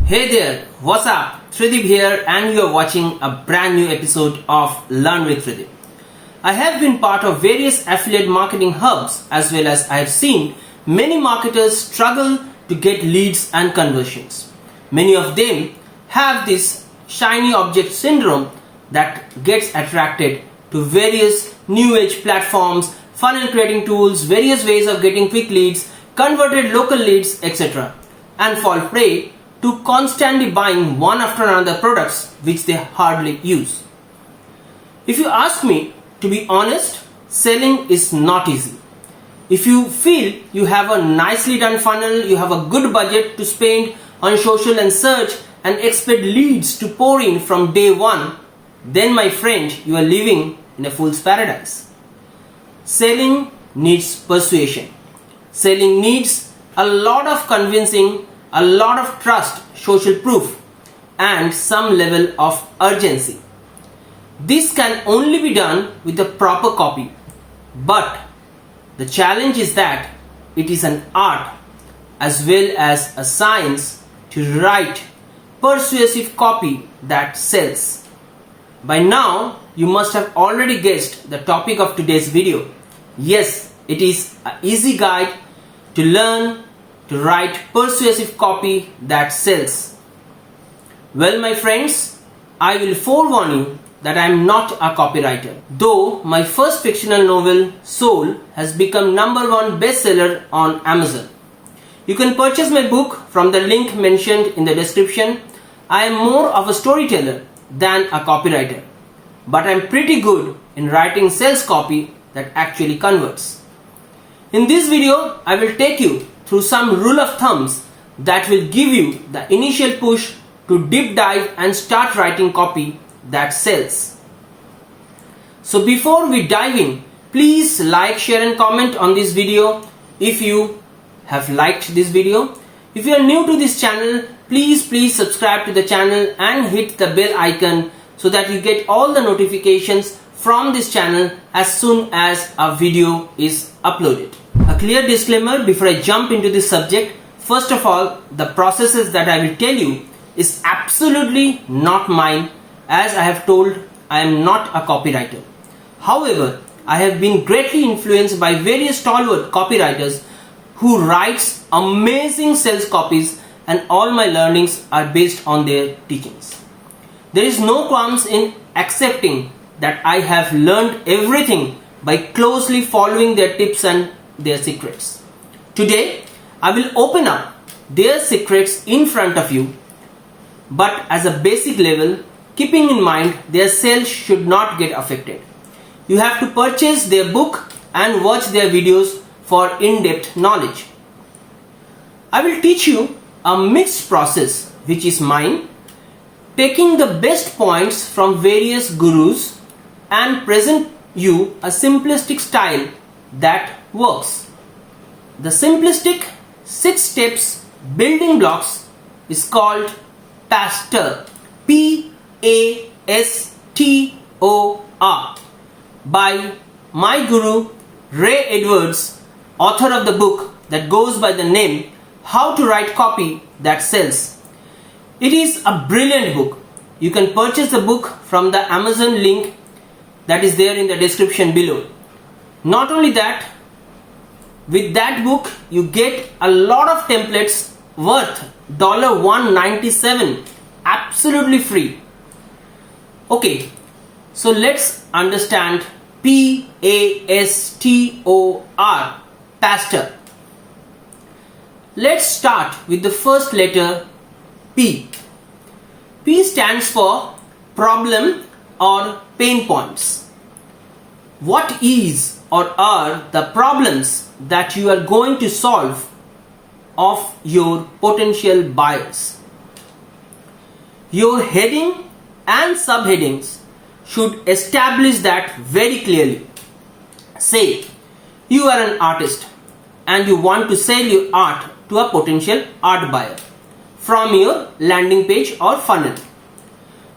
Hey there, what's up? Tridib here and you are watching a brand new episode of Learn with Tridib. I have been part of various affiliate marketing hubs as well as I have seen many marketers struggle to get leads and conversions. Many of them have this shiny object syndrome that gets attracted to various new age platforms, funnel creating tools, various ways of getting quick leads, converted local leads, etc. and fall prey to constantly buying one after another products which they hardly use. If you ask me, to be honest, selling is not easy. If you feel you have a nicely done funnel, you have a good budget to spend on social and search and expect leads to pour in from day one, then my friend, you are living in a fool's paradise. Selling needs persuasion. Selling needs a lot of convincing, a lot of trust, social proof, and some level of urgency. This can only be done with the proper copy. But the challenge is that it is an art as well as a science to write persuasive copy that sells. By now, you must have already guessed the topic of today's video. Yes, it is an easy guide to learn to write persuasive copy that sells. Well, my friends, I will forewarn you that I am not a copywriter. Though my first fictional novel, Soul, has become #1 bestseller on Amazon. You can purchase my book from the link mentioned in the description. I am more of a storyteller than a copywriter, but I am pretty good in writing sales copy that actually converts. In this video, I will take you through some rule of thumbs that will give you the initial push to deep dive and start writing copy that sells. So before we dive in, please like, share and comment on this video if you have liked this video. If you are new to this channel, please subscribe to the channel and hit the bell icon so that you get all the notifications from this channel as soon as a video is uploaded. A clear disclaimer before I jump into this subject. First of all, the processes that I will tell you is absolutely not mine, as I have told I am not a copywriter. However, I have been greatly influenced by various stalwart copywriters who writes amazing sales copies, and all my learnings are based on their teachings. There is no qualms in accepting that I have learned everything by closely following their tips and their secrets. Today, I will open up their secrets in front of you, but as a basic level, keeping in mind their sales should not get affected. You have to purchase their book and watch their videos for in-depth knowledge. I will teach you a mixed process, which is mine, taking the best points from various gurus and present you a simplistic style that works. The simplistic 6 steps building blocks is called P.A.S.T.O.R. P.A.S.T.O.R. by my guru Ray Edwards, author of the book that goes by the name How to Write Copy That Sells. It is a brilliant book. You can purchase the book from the Amazon link that is there in the description below. Not only that, with that book you get a lot of templates worth $197 absolutely free. Okay, so let's understand P.A.S.T.O.R. P.A.S.T.O.R. Let's start with the first letter P. P stands for problem or pain points. What is or are the problems that you are going to solve of your potential buyers? Your heading and subheadings should establish that very clearly. Say, you are an artist and you want to sell your art to a potential art buyer from your landing page or funnel.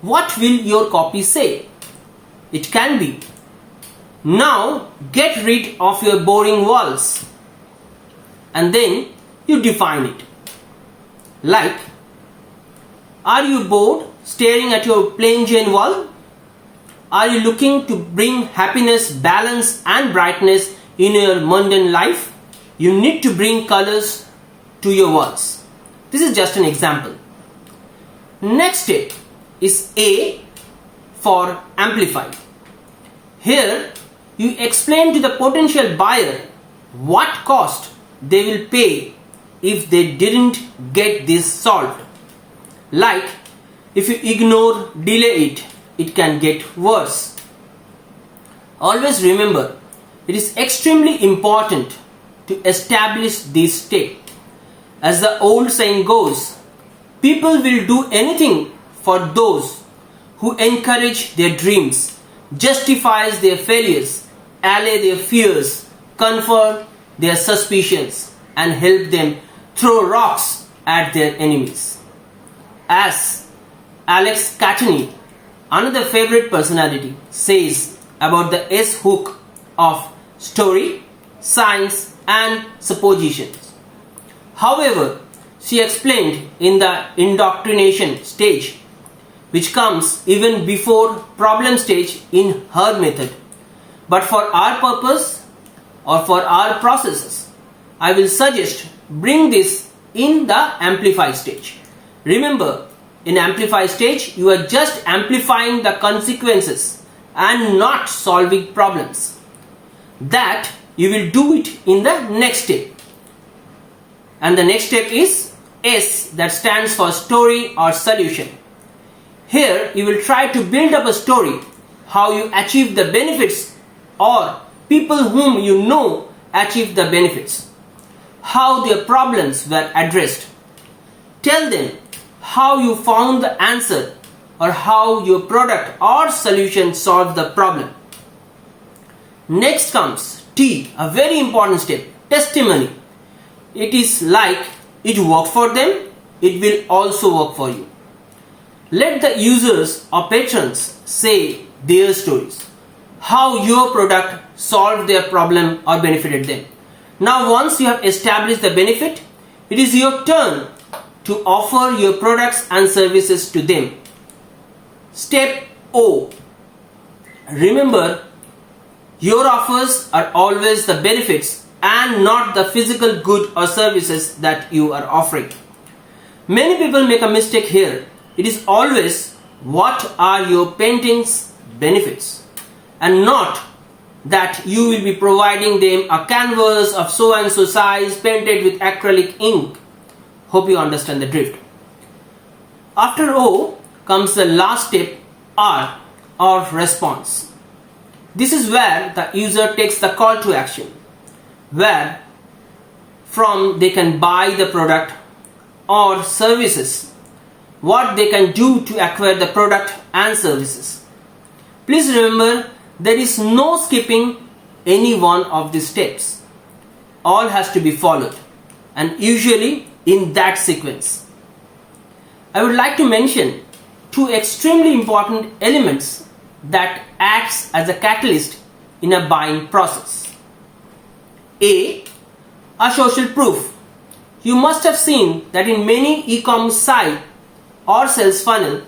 What will your copy say? It can be, now get rid of your boring walls, and then you define it. Like, Are you bored staring at your plain Jane wall? Are you looking to bring happiness, balance and brightness in your mundane life? You need to bring colors to your walls. This is just an example. Next step is A for Amplify. Here you explain to the potential buyer what cost they will pay if they didn't get this solved. Like, if you ignore, delay it can get worse. Always remember, it is extremely important to establish this step. As the old saying goes, people will do anything for those who encourage their dreams, justifies their failures, allay their fears, confirm their suspicions, and help them throw rocks at their enemies. As Alex Catany, another favorite personality, says about the S hook of story, science, and suppositions. However, she explained in the indoctrination stage, which comes even before problem stage in her method. But for our purpose or for our processes, I will suggest bring this in the Amplify stage. Remember, in Amplify stage, you are just amplifying the consequences and not solving problems. That you will do it in the next step. And the next step is S, that stands for story or solution. Here you will try to build up a story, how you achieve the benefits or people whom you know achieve the benefits, how their problems were addressed. Tell them how you found the answer or how your product or solution solved the problem. Next comes T, a very important step, testimony. It is like it worked for them, it will also work for you. Let the users or patrons say their stories, how your product solved their problem or benefited them. Now once you have established the benefit, it is your turn to offer your products and services to them. Step O. Remember, your offers are always the benefits and not the physical good or services that you are offering. Many people make a mistake here. It is always what are your painting's benefits and not that you will be providing them a canvas of so and so size painted with acrylic ink. Hope you understand the drift. After O comes the last step, R, or response. This is where the user takes the call to action, where from they can buy the product or services, what they can do to acquire the product and services. Please remember, there is no skipping any one of these steps. All has to be followed, and usually in that sequence. I would like to mention two extremely important elements that acts as a catalyst in a buying process. A social proof. You must have seen that in many e-commerce site or sales funnel,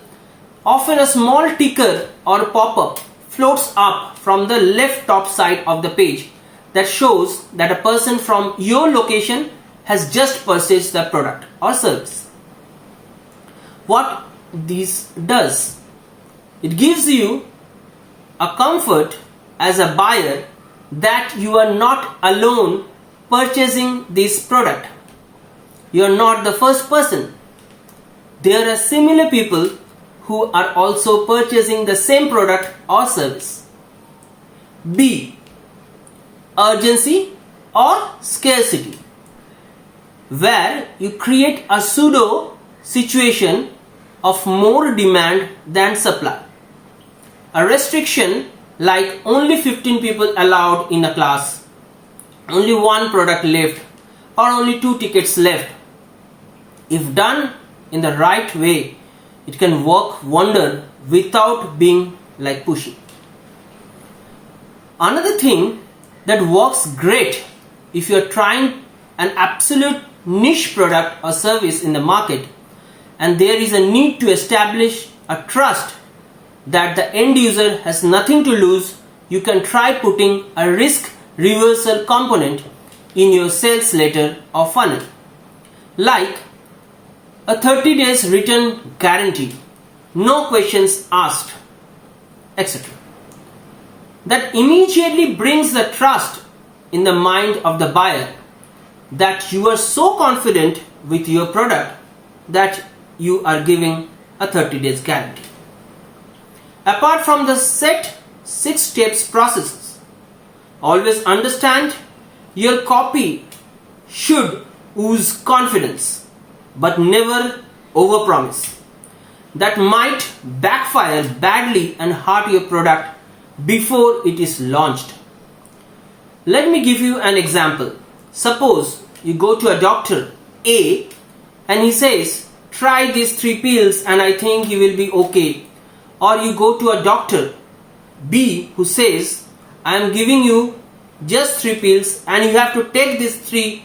often a small ticker or pop-up floats up from the left top side of the page that shows that a person from your location has just purchased the product or service. What this does, it gives you a comfort as a buyer that you are not alone purchasing this product. You are not the first person. There are similar people who are also purchasing the same product or service. B, urgency or scarcity, where you create a pseudo situation of more demand than supply. A restriction like only 15 people allowed in a class, only one product left, or only 2 tickets left. If done in the right way, it can work wonder without being like pushy. Another thing that works great if you are trying an absolute niche product or service in the market and there is a need to establish a trust that the end user has nothing to lose, you can try putting a risk reversal component in your sales letter or funnel, like a 30 days return guarantee, no questions asked, etc. That immediately brings the trust in the mind of the buyer that you are so confident with your product that you are giving a 30 days guarantee. Apart from the set 6 steps processes, always understand your copy should ooze confidence, but never overpromise. That might backfire badly and hurt your product before it is launched. Let me give you an example. Suppose you go to a doctor A and he says, try these 3 pills and I think you will be okay. Or you go to a doctor B who says, I am giving you just 3 pills and you have to take these 3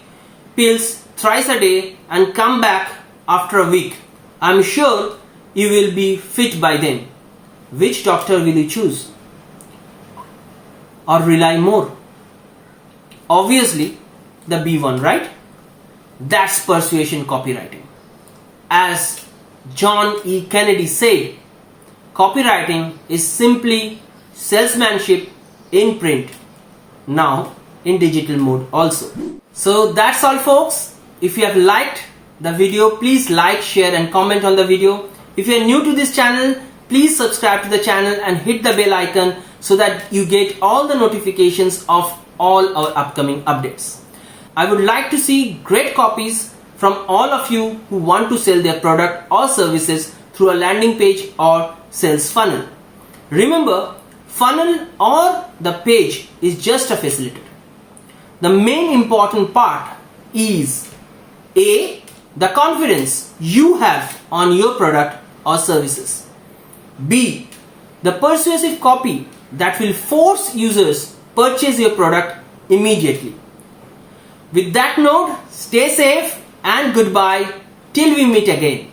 pills thrice a day and come back after a week. I am sure you will be fit by then. Which doctor will you choose or rely more? Obviously the B one, right? That's persuasion copywriting. As John E. Kennedy said, copywriting is simply salesmanship in print, now in digital mode also. So that's all folks. If you have liked the video, please like, share and comment on the video. If you are new to this channel, please subscribe to the channel and hit the bell icon so that you get all the notifications of all our upcoming updates. I would like to see great copies from all of you who want to sell their product or services through a landing page or sales funnel. Remember, funnel or the page is just a facilitator. The main important part is A, the confidence you have on your product or services. B, the persuasive copy that will force users purchase your product immediately. With that note, stay safe and goodbye till we meet again.